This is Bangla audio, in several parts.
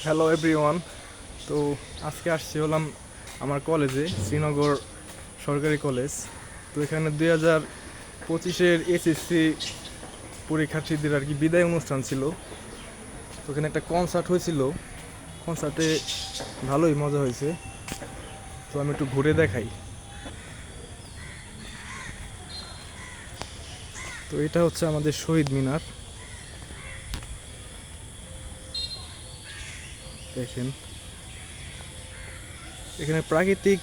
Hello everyone. তো আজকে আসছি হলাম আমার কলেজে, শ্রীনগর সরকারি কলেজ। তো এখানে 2025-এর এসএসসি পরীক্ষার্থীদের আর কি বিদায় অনুষ্ঠান ছিল। তো এখানে একটা কনসার্ট হয়েছিল, কনসার্টে ভালোই মজা হয়েছে। তো আমি একটু ঘুরে দেখাই। তো এটা হচ্ছে আমাদের শহীদ মিনার, দেখেন। এখানে প্রাকৃতিক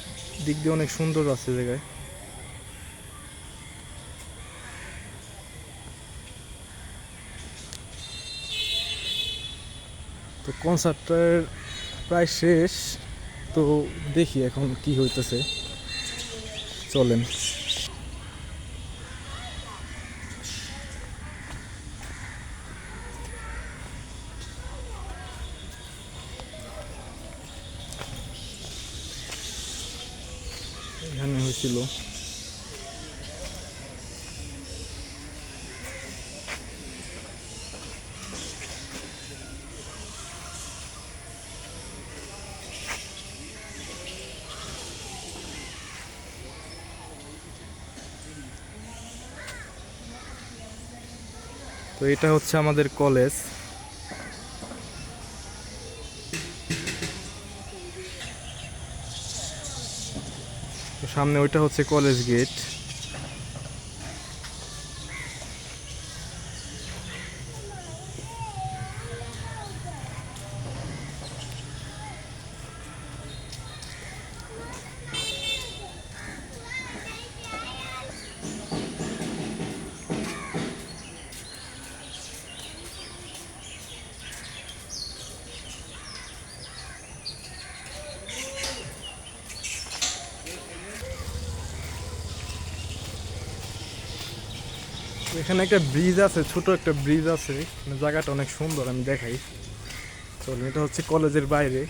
দিক দিয়ে অনেক সুন্দর আছে জায়গায়। তো কনসার্টের প্রায় শেষ, তো দেখি এখন কি হইতেছে, চলেন। এখানে হয়েছিল তো এটা হচ্ছে আমাদের কলেজ। তো সামনে ওইটা হচ্ছে কলেজ গেট। এখানে একটা ব্রিজ আছে, ছোট একটা ব্রিজ আছে, জায়গাটা অনেক সুন্দর, আমি দেখাই। চলুন, এটা হচ্ছে কলেজের বাইরে।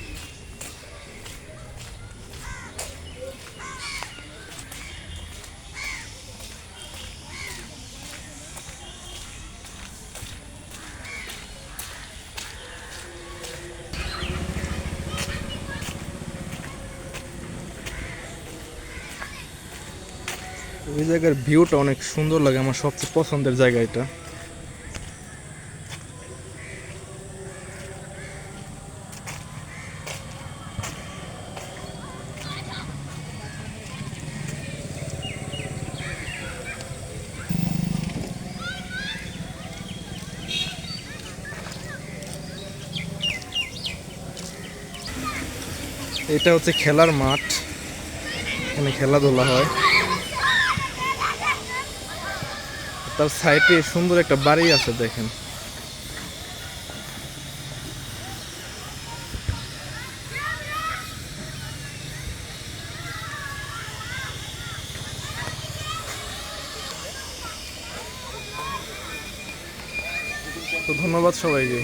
ওই জায়গার ভিউটা অনেক সুন্দর লাগে, আমার সবচেয়ে পছন্দের জায়গা এটা। এটা হচ্ছে খেলার মাঠ, এখানে খেলাধুলা হয়। তার সাইডে সুন্দর একটা বাড়ি আছে, দেখেন। তো ধন্যবাদ সবাইকে।